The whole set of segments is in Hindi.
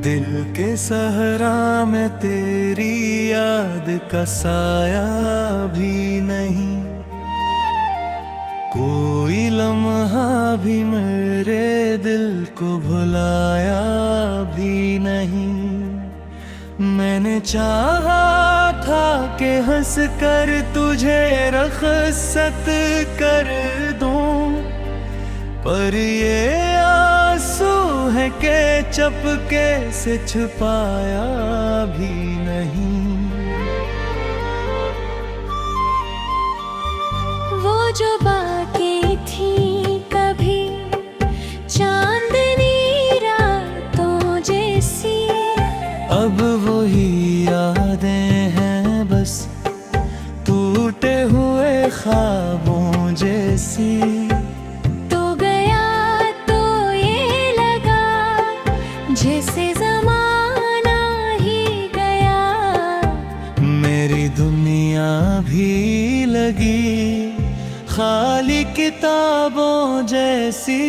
दिल के सहरा में तेरी याद का साया भी नहीं, कोई लम्हा भी मेरे दिल को भुलाया भी नहीं। मैंने चाहा था कि हंस कर तुझे रखसत कर दूं, पर ये आंसू है कि चपके से छुपाया भी नहीं। वो जो बातें थी कभी चांदनी रातों जैसी, अब वही यादें हैं बस टूटे हुए ख्वाबों जैसी। तो गया तो ये लगा जैसे ज़माना ही गया, मेरी दुनिया भी लगी खाली किताबों जैसी।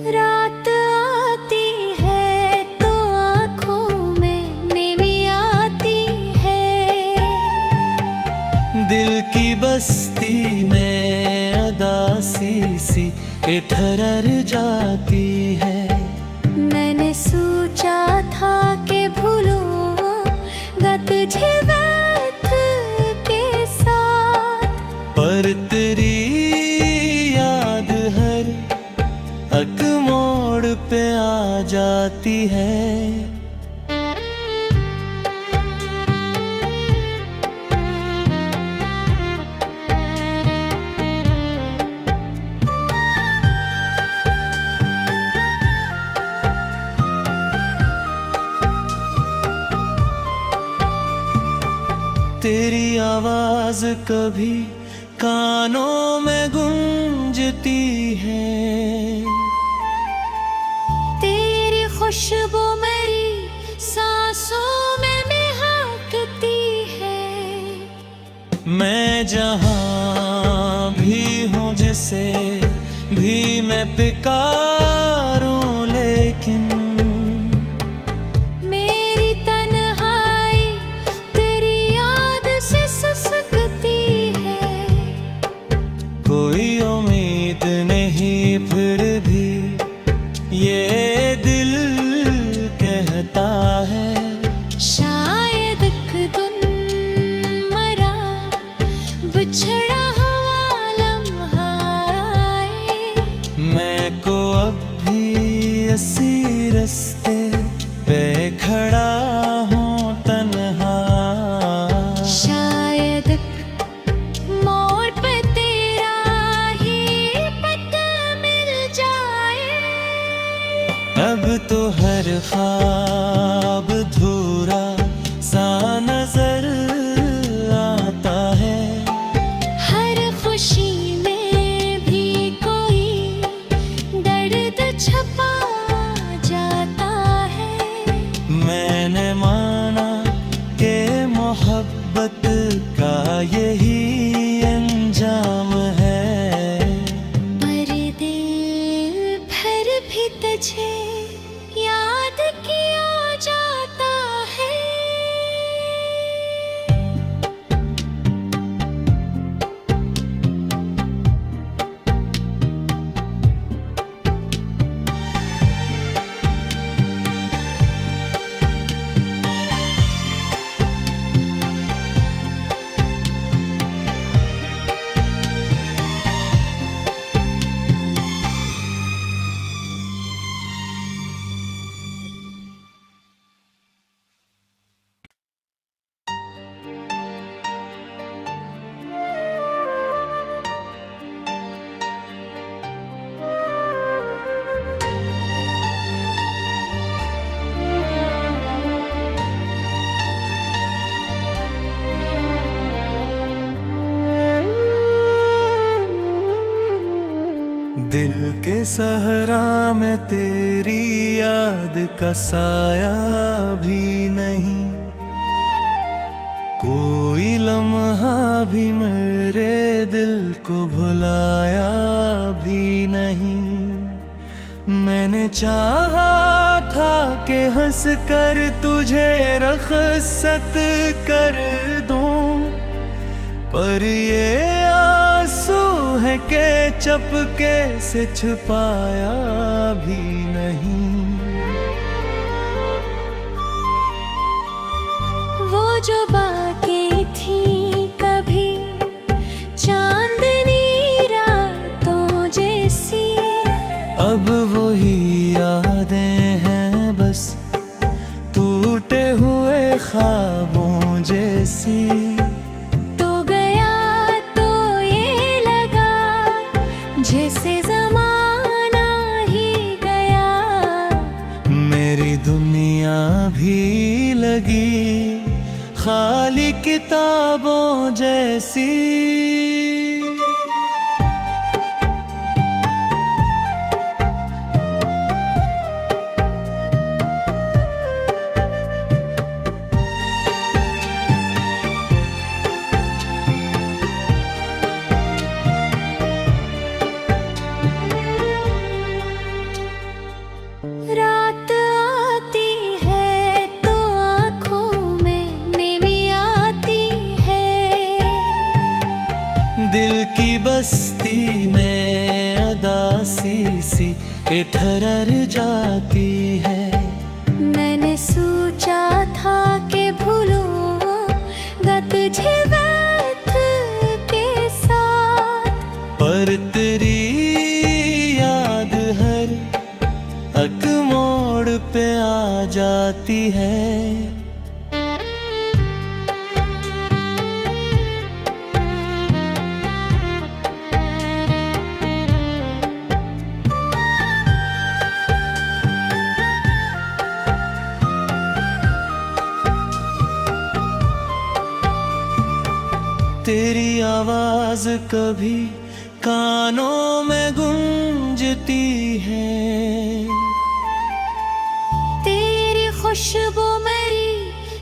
रात आती है तो आँखों में नेमी आती है, दिल की बस्ती में अदासी सी ठहर जाती है। मैंने सोचा था कि भूलूंगा तुझे वक्त के साथ, पर तेरी याद हर एक मोड़ पे आ जाती है। तेरी आवाज कभी कानों में गूंजती है, तेरी खुशबू मेरी सांसों में महकती है। मैं जहाँ भी हूँ जिसे भी मैं पुकारूं, लेकिन मेरी तन्हाई तेरी याद से सिसकती है। कोई उम्मीद नहीं फिर भी ये दिल कहता है, शायद एक दिन मरा बिछड़ा हुआ लम्हा आए, मैं को अब भी इसी रास्ते पे खड़ा हूँ तन्हा। शायद मोड़ पे तेरा ही पता मिल जाए। अब तो हर ख्वाब धूरा सा नजर आता है, हर खुशी में भी कोई दर्द छपा जाता है। मैंने माना कि मोहब्बत का यही अंजाम है, पर दिल भर भी तुझे याद किया जाता है। दिल के सहरा में तेरी याद का साया भी नहीं, कोई लम्हा भी मेरे दिल को भुलाया भी नहीं। मैंने चाहा था कि हंस कर तुझे रखसत कर दूं, पर ये आंसू है कि चपके से छुपाया भी नहीं। वो जो बाकी थी कभी चांदनी रातों जैसी, अब वही यादें हैं बस टूटे हुए ख्वाबों जैसी। तो गया तो ये लगा जैसे ज़माना ही गया, मेरी दुनिया भी लगी खाली किताबों जैसी। रात आती है तो आँखों में नींवी आती है, दिल की बस्ती में अदासी सी ठहर जाती है। मैंने सोचा था कि भूलूंगा तुझे वक्त के साथ, पर तेरी याद हर एक मोड़ पे आ जाती है। तेरी आवाज कभी कानों में गूंजती है, तेरी खुशबू मेरी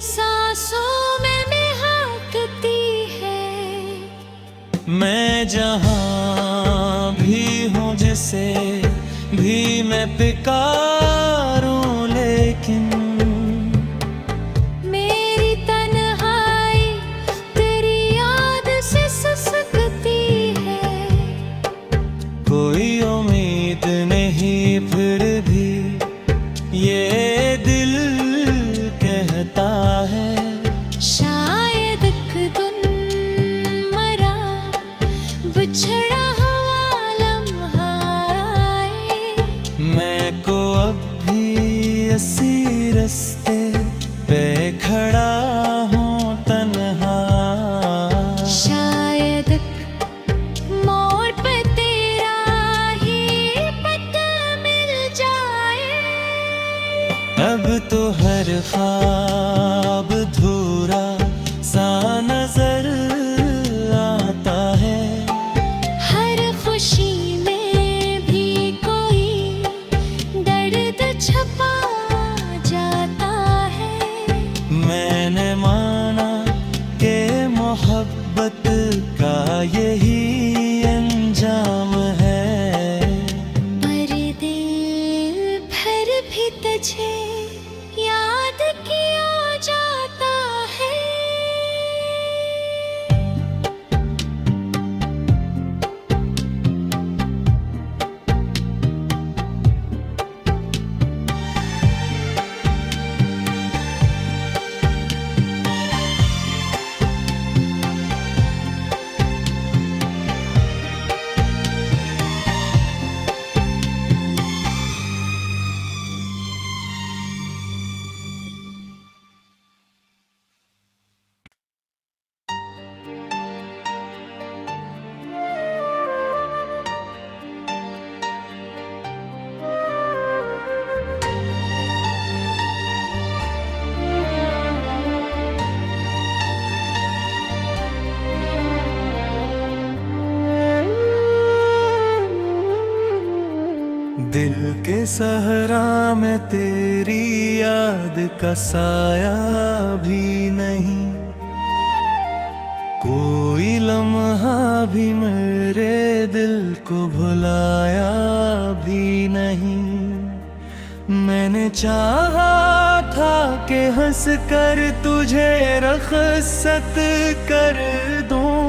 सांसों में महकती है। मैं जहाँ भी हूँ जिसे भी मैं पुकारूं, लेकिन मेरी तन्हाई तेरी याद से सिसकती है। कोई उम्मीद नहीं फिर भी ये दिल कहता है, शायद एक दिन मरा बिछड़ा हुआ लम्हा आए, मैं को अब भी इसी रास्ते पे खड़ा हूँ तन्हा। शायद मोड़ पे तेरा ही पता मिल जाए। अब तो हर ख्वाब धूरा सा नजर आता है, हर खुशी में भी कोई दर्द छपा जाता है। मैंने दिल के सहरा में तेरी याद का साया भी नहीं, कोई लम्हा भी मेरे दिल को भुलाया भी नहीं। मैंने चाहा था कि हंस कर तुझे रखसत कर दूं,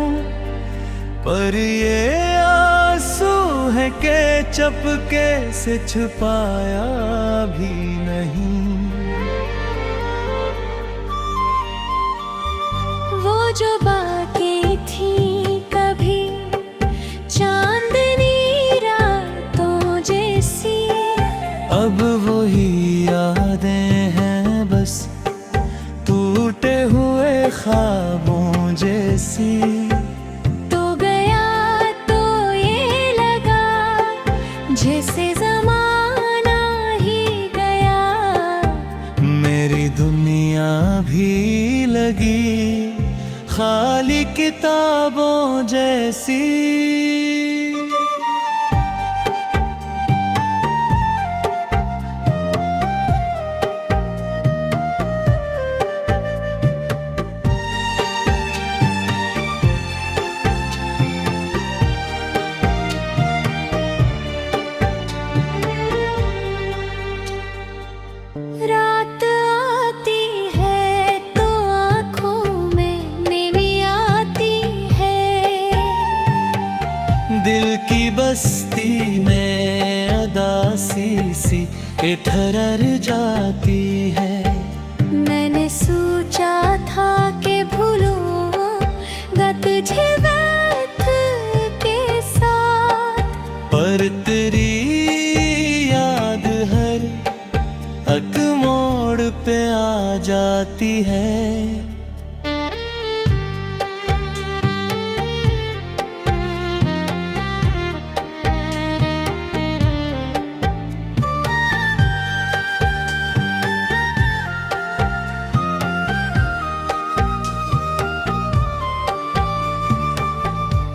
पर ये आंसू है कि चपके से छुपाया भी नहीं। वो जो बातें थी कभी चांदनी रातों जैसी, अब वही यादें हैं बस टूटे हुए ख्वाबों जैसी। तो गया तो ये लगा जैसे ज़माना ही गया, मेरी दुनिया भी लगी खाली किताबों जैसी। रात आती है तो आँखों में नींद आती है, दिल की बस्ती में अदासी सी ठहर जाती है। मैंने सोचा था कि भूलूंगा तुझे वक्त के साथ, पर तेरी याद हर एक मोड़ पे आ जाती है।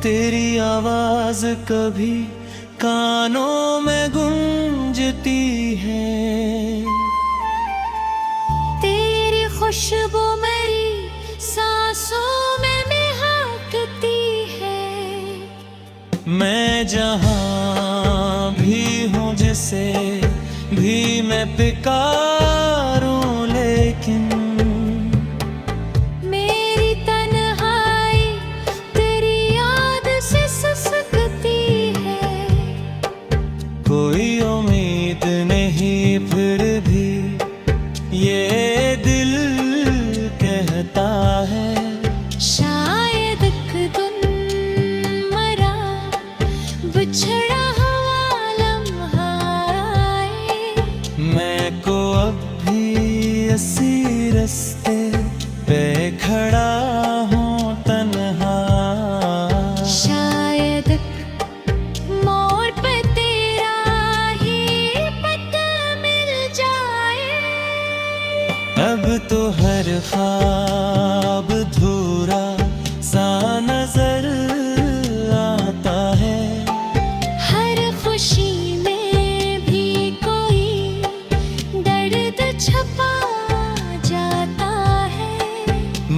तेरी आवाज कभी कानों में गूंजती है, तेरी खुशबू मेरी सांसों में महकती है। मैं जहाँ भी हूँ जिसे भी मैं पुकारूं, लेकिन मेरी तन्हाई तेरी याद से सिसकती है। कोई उम्मीद नहीं फिर भी ये दिल कहता है, शायद एक दिन मरा बिछड़ा हुआ लम्हा आए, मैं को अब भी इसी रास्ते पे खड़ा हूँ तन्हा। शायद मोड़ पे तेरा ही पता मिल जाए। अब तो हर ख्वाब धूरा सा नजर आता है, हर खुशी में भी कोई दर्द छपा जाता है।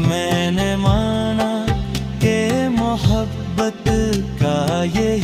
मैंने माना कि मोहब्बत का यही